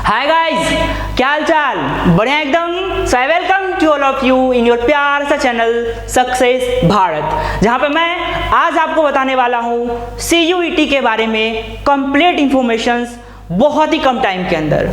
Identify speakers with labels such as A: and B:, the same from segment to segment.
A: Hi guys, क्या हाल चाल? बढ़िया एकदम। So I welcome to all of you in your प्यार सा चैनल सक्सेस भारत, जहां पे मैं आज आपको बताने वाला हूं CUET के बारे में कंप्लीट इंफॉर्मेशंस बहुत ही कम टाइम के अंदर।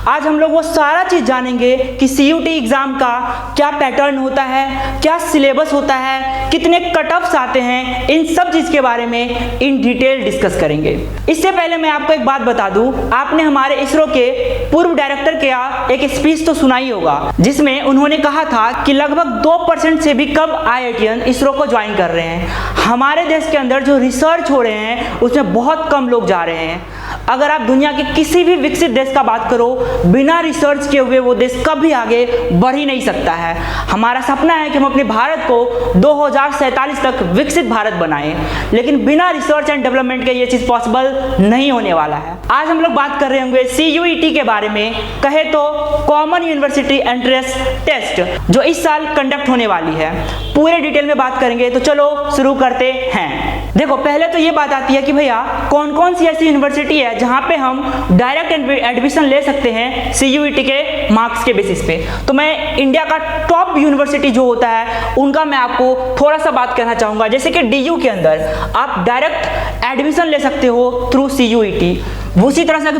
A: आज हम लोग वो सारा चीज जानेंगे कि CUET एग्जाम का क्या पैटर्न होता है, क्या सिलेबस होता है, कितने कट ऑफ्स आते हैं, इन सब चीज के बारे में इन डिटेल डिस्कस करेंगे। इससे पहले मैं आपको एक बात बता दूं, आपने हमारे इसरो के पूर्व डायरेक्टर का एक स्पीच तो सुना ही होगा, जिसमें उन्होंने कहा था कि लगभग 2% से भी कम IITian इसरो को ज्वाइन कर रहे हैं। हमारे देश के अंदर जो रिसर्च हो रहे हैं उसमें बहुत कम लोग जा रहे हैं। अगर आप दुनिया के किसी भी विकसित देश का बात करो, बिना रिसर्च किए हुए वो देश कभी आगे बढ़ ही नहीं सकता है। हमारा सपना है कि हम अपने भारत को 2047 तक विकसित भारत बनाएं, लेकिन बिना रिसर्च एंड डेवलपमेंट के ये चीज पॉसिबल नहीं होने वाला है। आज हम लोग बात कर रहे होंगे CUET के बारे में, कहे तो कॉमन यूनिवर्सिटी एंट्रेंस टेस्ट, जो इस साल कंडक्ट होने वाली है। पूरे डिटेल में बात करेंगे, तो चलो शुरू करते हैं। देखो, पहले तो ये बात आती है कि भैया कौन कौन सी ऐसी यूनिवर्सिटी है जहां पे हम डायरेक्ट एडमिशन ले सकते हैं CUET के मार्क्स के बेसिस पे। तो मैं इंडिया का टॉप यूनिवर्सिटी जो होता है उनका मैं आपको थोड़ा सा बात करना चाहूंगा। जैसे कि DU के अंदर आप डायरेक्ट एडमिशन ले सकते हो थ्रू CUET। उसी तरह से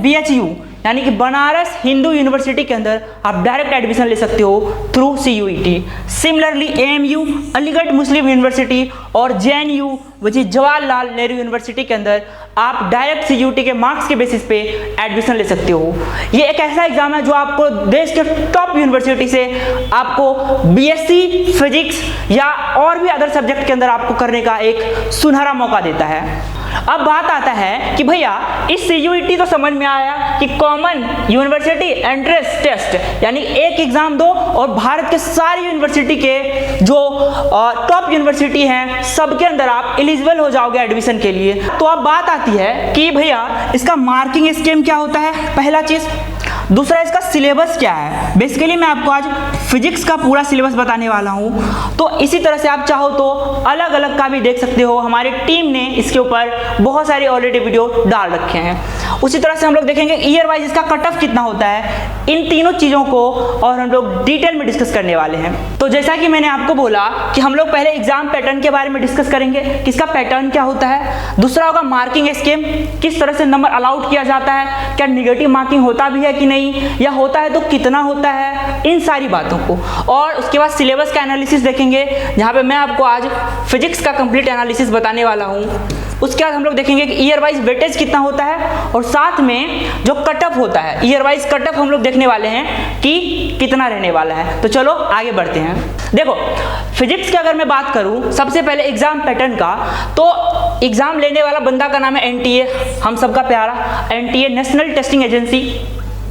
A: BHU यानी कि बनारस हिंदू यूनिवर्सिटी के अंदर आप डायरेक्ट एडमिशन ले सकते हो through CUET। Similarly AMU Aligarh Muslim university और JNU which is Jawaharlal Nehru university के अंदर आप डायरेक्ट CUET के मार्क्स के बेसिस पे एडमिशन ले सकते हो। ये एक ऐसा एग्जाम है जो आपको देश के टॉप यूनिवर्सिटी से आपको BSc फिजिक्स या और भी अदर सब्जेक्ट के अंदर आपको करने का एक सुनहरा मौका देता है। अब बात आता है कि भैया इस CUET तो समझ में आया कि कॉमन यूनिवर्सिटी एंट्रेंस टेस्ट, यानी एक एग्जाम दो और भारत के सारी यूनिवर्सिटी के जो टॉप यूनिवर्सिटी हैं सबके अंदर आप एलिजिबल हो जाओगे एडमिशन के लिए। तो अब बात आती है कि भैया इसका मार्किंग स्कीम क्या होता है, पहला चीज। दूसरा, इसका सिलेबस क्या है। बेसिकली मैं आपको आज फिजिक्स का पूरा सिलेबस बताने वाला हूं, तो इसी तरह से आप चाहो तो अलग अलग का भी देख सकते हो। हमारी टीम ने इसके ऊपर बहुत सारे ऑलरेडी वीडियो डाल रखे हैं। उसी तरह से हम लोग देखेंगे ईयर वाइज इसका कट ऑफ कितना होता है, इन तीनों चीजों को और हम लोग डिटेल में डिस्कस करने वाले हैं। तो जैसा कि मैंने आपको बोला कि हम लोग पहले एग्जाम पैटर्न के बारे में डिस्कस करेंगे, किसका पैटर्न क्या होता है। दूसरा होगा मार्किंग स्कीम, किस तरह से नंबर अलाउड किया जाता है, क्या निगेटिव मार्किंग होता भी है कि नहीं, या होता है तो कितना होता है, इन सारी बातों को। और उसके बाद सिलेबस का एनालिसिस देखेंगे, जहां पे मैं आपको आज फिजिक्स का कंप्लीट एनालिसिस बताने वाला हूं। उसके बाद हम लोग देखेंगे कि ईयर वाइज वेटेज कितना होता है, और साथ में जो कट ऑफ होता है, ईयर वाइज कट ऑफ हम लोग देखने वाले हैं कि कितना रहने वाला है। तो चलो आगे बढ़ते हैं। देखो, फिजिक्स की अगर मैं बात करूं, सबसे पहले एग्जाम पैटर्न का, तो एग्जाम लेने वाला बंदा का नाम है NTA, हम सबका प्यारा NTA नेशनल टेस्टिंग एजेंसी।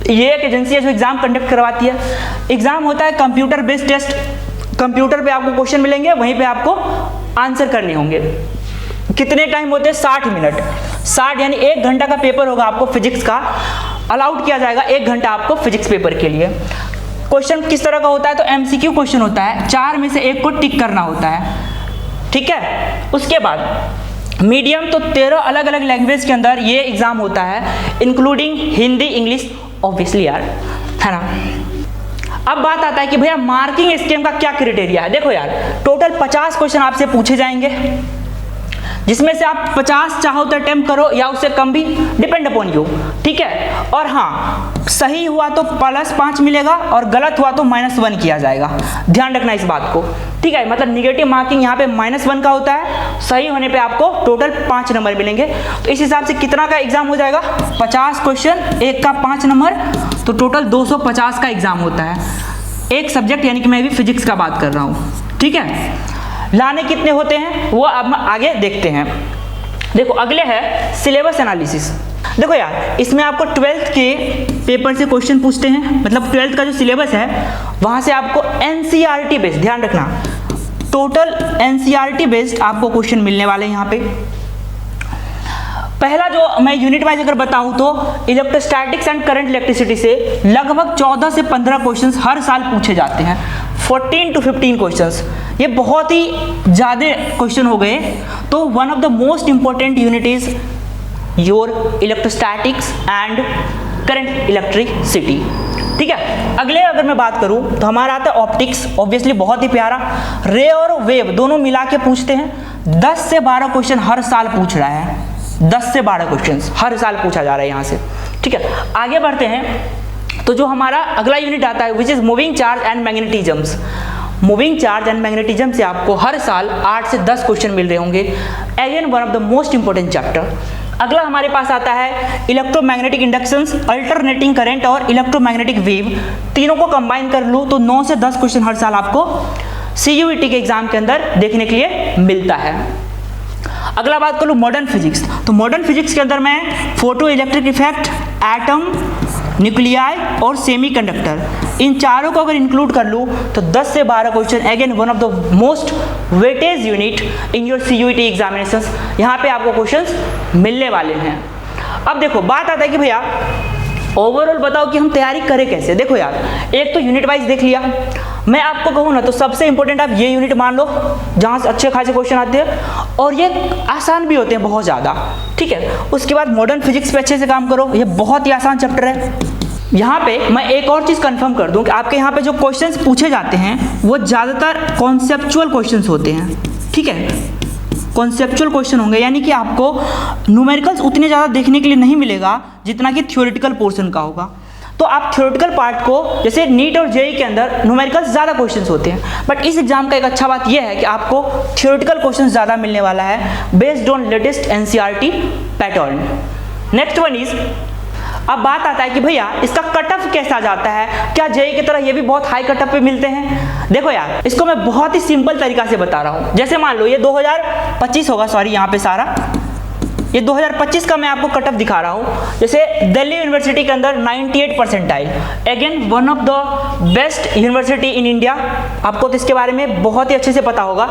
A: ये एक एजेंसी है जो एग्जाम कंडक्ट करवाती है। एग्जाम होता है कंप्यूटर बेस्ड टेस्ट, कंप्यूटर पे आपको क्वेश्चन मिलेंगे, वहीं पे आपको आंसर करने होंगे। कितने टाइम होते हैं? 60 मिनट। 60 यानी 1 घंटा का पेपर होगा आपको फिजिक्स का, अलाउड किया जाएगा 1 घंटा आपको फिजिक्स पेपर के लिए। क्वेश्चन किस तरह का होता है? तो MCQ क्वेश्चन होता है, 4 में से 1 को टिक करना होता है, ठीक है। उसके बाद मीडियम, तो 13 अलग अलग लैंग्वेज के अंदर ये एग्जाम होता है, इंक्लूडिंग हिंदी, इंग्लिश, ऑब्वियसली यार, है ना। अब बात आता है कि भैया मार्किंग स्कीम का क्या क्राइटेरिया है। देखो यार, टोटल 50 क्वेश्चन आपसे पूछे जाएंगे, जिसमें से आप 50 चाहो तो अटेम्प्ट करो या उससे कम भी, डिपेंड अपॉन यू, ठीक है। और हाँ, सही हुआ तो +5 मिलेगा और गलत हुआ तो -1 किया जाएगा। ध्यान रखना इस बात को, ठीक है। मतलब निगेटिव मार्किंग यहाँ पे -1 का होता है, सही होने पे आपको टोटल 5 नंबर मिलेंगे। तो इस हिसाब से कितना का एग्जाम हो जाएगा? 50 क्वेश्चन, 1 का 5 नंबर, तो टोटल 250 का एग्जाम होता है, एक सब्जेक्ट, यानी कि मैं भी फिजिक्स का बात कर रहा हूँ, ठीक है। लाने कितने होते हैं वो अब हम आगे देखते हैं। देखो, अगले है सिलेबस एनालिसिस। देखो यार, इसमें आपको 12th के पेपर से क्वेश्चन पूछते हैं, मतलब 12th का जो सिलेबस है वहां से आपको NCERT बेस्ड, ध्यान रखना, टोटल NCERT बेस्ड आपको क्वेश्चन मिलने वाले हैं यहाँ पे। पहला जो मैं यूनिट वाइज अगर बताऊं तो इलेक्ट्रोस्टैटिक्स एंड करंट इलेक्ट्रिसिटी से लगभग 14 से 15 क्वेश्चंस हर साल पूछे जाते हैं, 14 to 15 क्वेश्चंस। ये बहुत ही ज़्यादा क्वेश्चन हो गए। तो one of the most important unit is your electrostatics and current electricity. ठीक है, अगले अगर मैं बात करूं तो हमारा आता है ऑप्टिक्स, ऑब्वियसली बहुत ही प्यारा। रे और वेव दोनों मिला के पूछते हैं। 10 से 12 क्वेश्चन हर साल पूछ रहा है, 10 से 12 क्वेश्चन हर साल पूछा जा रहा है यहाँ से। ठीक है, आगे बढ़ते हैं तो जो हमारा अगला यूनिट आता है which is moving charge and magnetisms. Moving charge and magnetism से आपको हर साल 8 से 10 क्वेश्चन मिल रहे होंगे। Again one of the most important chapter. अगला हमारे पास आता है इलेक्ट्रोमैग्नेटिक इंडक्शंस, अल्टरनेटिंग करंट और इलेक्ट्रोमैग्नेटिक वेव। तीनों को कंबाइन कर लूँ तो 9 से 10 क्वेश्चन हर साल आपको CUET के एग्जाम के अंदर देखने के लिए मिलता है। अगला बात कर लूँ मॉडर्न फिजिक्स, तो मॉडर्न फिजिक्स के अंदर मैं photo electric effect, atom, nuclei और सेमीकंडक्टर, इन चारों को अगर इंक्लूड कर लूँ तो 10 से 12 question. Again one of the most weightage unit in your CUET examinations, यहाँ पे आपको क्वेश्चंस मिलने वाले हैं। अब देखो बात आता है कि भैया ओवरऑल बताओ कि हम तैयारी करें कैसे। देखो यार, एक तो यूनिट वाइज देख लिया, मैं आपको कहूँ ना तो सबसे इंपॉर्टेंट आप ये यूनिट मान लो जहाँ से अच्छे खासे क्वेश्चन आते हैं और ये आसान भी होते हैं बहुत ज़्यादा। ठीक है, उसके बाद मॉडर्न फिजिक्स पे अच्छे से काम करो, ये बहुत ही आसान चैप्टर है। यहाँ पे मैं एक और चीज़ कंफर्म कर दूँ कि आपके यहाँ पे जो क्वेश्चंस पूछे जाते हैं वो ज़्यादातर कॉन्सेप्चुअल क्वेश्चंस होते हैं। ठीक है, कॉन्सेप्चुअल क्वेश्चन होंगे, यानी कि आपको न्यूमेरिकल्स उतने ज़्यादा देखने के लिए नहीं मिलेगा जितना कि थ्योरेटिकल पोर्शन का होगा। तो आप थ्योरेटिकल पार्ट को, जैसे नीट और जेईई के अंदर न्यूमेरिकल्स ज़्यादा क्वेश्चंस होते हैं, बट इस एग्जाम का एक अच्छा बात यह है कि आपको थ्योरेटिकल क्वेश्चंस ज़्यादा मिलने वाला है based on latest NCERT pattern. Next one is, अब बात आता है कि भैया इसका कट ऑफ कैसा जाता है, क्या जेईई की तरह ये भी बहुत हाई कट ऑफ पे मिलते हैं। देखो यार, इसको मैं बहुत ही सिंपल तरीका से बता रहा हूँ। जैसे मान लो ये 2025 होगा, सॉरी यहाँ पे सारा ये 2025 का मैं आपको कट ऑफ दिखा रहा हूँ। जैसे दिल्ली यूनिवर्सिटी के अंदर 98 percentile, again one of the best university in India, आपको तो इसके बारे में बहुत ही अच्छे से पता होगा।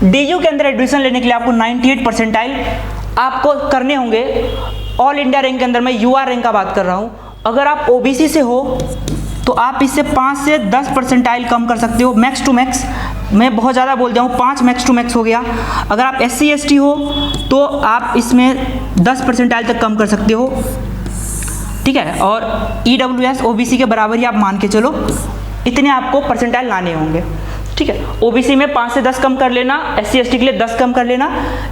A: DU के अंदर एडमिशन लेने के लिए आपको 98 परसेंटाइल आपको करने होंगे। ऑल इंडिया रैंक के अंदर मैं UR रैंक का बात कर रहा हूँ। अगर आप OBC से हो तो आप इससे 5 से 10 परसेंटाइल कम कर सकते हो, मैक्स टू मैक्स। मैं बहुत ज़्यादा बोल दिया हूँ, 5 मैक्स टू मैक्स हो गया। अगर आप SC ST हो तो आप इसमें 10 परसेंटाइल तक कम कर सकते हो। ठीक है, और EWS OBC के बराबर ही आप मान के चलो, इतने आपको परसेंटाइल लाने होंगे। ठीक है, OBC में 5 से 10 कम कर लेना, SC ST के लिए 10 कम कर लेना,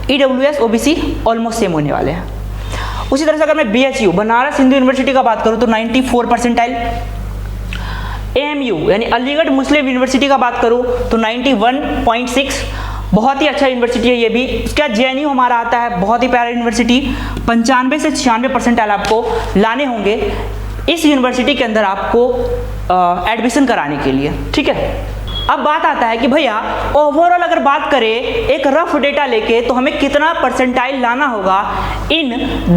A: EWS OBC ऑलमोस्ट सेम होने वाले हैं। उसी तरह से अगर मैं BHU बनारस हिंदू यूनिवर्सिटी का बात करूँ तो 94 परसेंटाइल, AMU यानी अलीगढ़ मुस्लिम यूनिवर्सिटी का बात करूँ तो 91.6, बहुत ही अच्छा यूनिवर्सिटी है ये भी। उसका JNU हमारा आता है, बहुत ही प्यारा यूनिवर्सिटी, 95 से 96 परसेंटाइल आपको लाने होंगे इस यूनिवर्सिटी के अंदर आपको एडमिशन कराने के लिए। ठीक है, अब बात आता है कि भैया ओवरऑल अगर बात करें एक रफ डेटा लेके तो हमें कितना परसेंटाइल लाना होगा इन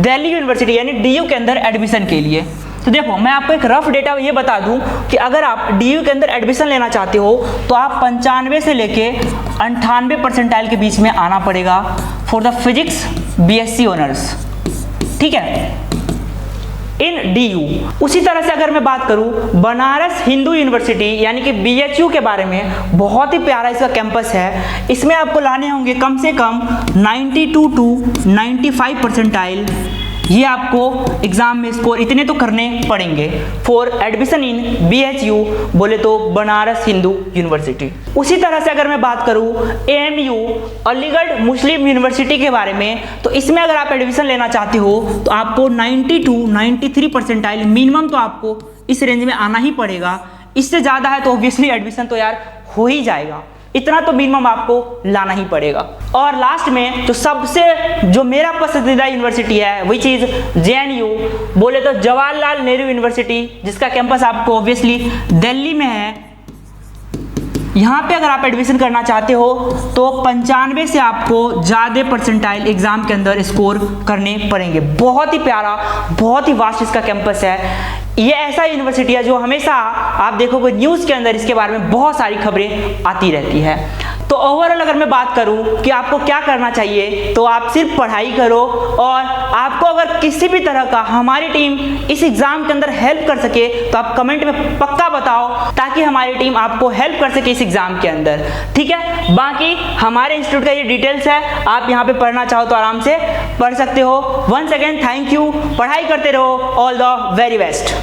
A: दिल्ली यूनिवर्सिटी यानी DU के अंदर एडमिशन के लिए। तो देखो मैं आपको एक रफ डेटा ये बता दूं कि अगर आप DU के अंदर एडमिशन लेना चाहते हो तो आप 95 से लेके 98 परसेंटाइल के बीच में आना पड़ेगा for the physics BSc honours. ठीक है, इन DU। उसी तरह से अगर मैं बात करूं बनारस हिंदू यूनिवर्सिटी यानी कि BHU के बारे में, बहुत ही प्यारा इसका कैंपस है। इसमें आपको लाने होंगे कम से कम 92 टू 95 परसेंटाइल, ये आपको एग्जाम में स्कोर इतने तो करने पड़ेंगे फॉर एडमिशन इन BHU, बोले तो बनारस हिंदू यूनिवर्सिटी। उसी तरह से अगर मैं बात करूं AMU अलीगढ़ मुस्लिम यूनिवर्सिटी के बारे में, तो इसमें अगर आप एडमिशन लेना चाहते हो तो आपको 92-93 परसेंटाइल मिनिमम तो आपको इस रेंज में आना ही पड़ेगा। इससे ज़्यादा है तो ऑब्वियसली एडमिशन तो यार हो ही जाएगा, इतना तो मिनिमम आपको लाना ही पड़ेगा। और लास्ट में जो मेरा पसंदीदा यूनिवर्सिटी है विच इज JNU, बोले तो जवाहरलाल नेहरू यूनिवर्सिटी, जिसका कैंपस आपको ऑब्वियसली दिल्ली में है। यहाँ पे अगर आप एडमिशन करना चाहते हो तो 95 से आपको ज़्यादा परसेंटाइल एग्जाम के अंदर स्कोर करने पड़ेंगे। बहुत ही प्यारा, बहुत ही वास्ट इसका कैंपस है। ये ऐसा यूनिवर्सिटी है जो हमेशा आप देखोगे न्यूज़ के अंदर इसके बारे में बहुत सारी खबरें आती रहती है। तो ओवरऑल अगर मैं बात करूं कि आपको क्या करना चाहिए, तो आप सिर्फ पढ़ाई करो, और आपको अगर किसी भी तरह का हमारी टीम इस एग्जाम के अंदर हेल्प कर सके तो आप कमेंट में पक्का बताओ, ताकि हमारी टीम आपको हेल्प कर सके इस एग्जाम के अंदर। ठीक है, बाकी हमारे इंस्टीट्यूट का ये डिटेल्स है, आप यहाँ पे पढ़ना चाहो तो आराम से पढ़ सकते हो। वंस अगेन थैंक यू, पढ़ाई करते रहो, ऑल द वेरी बेस्ट।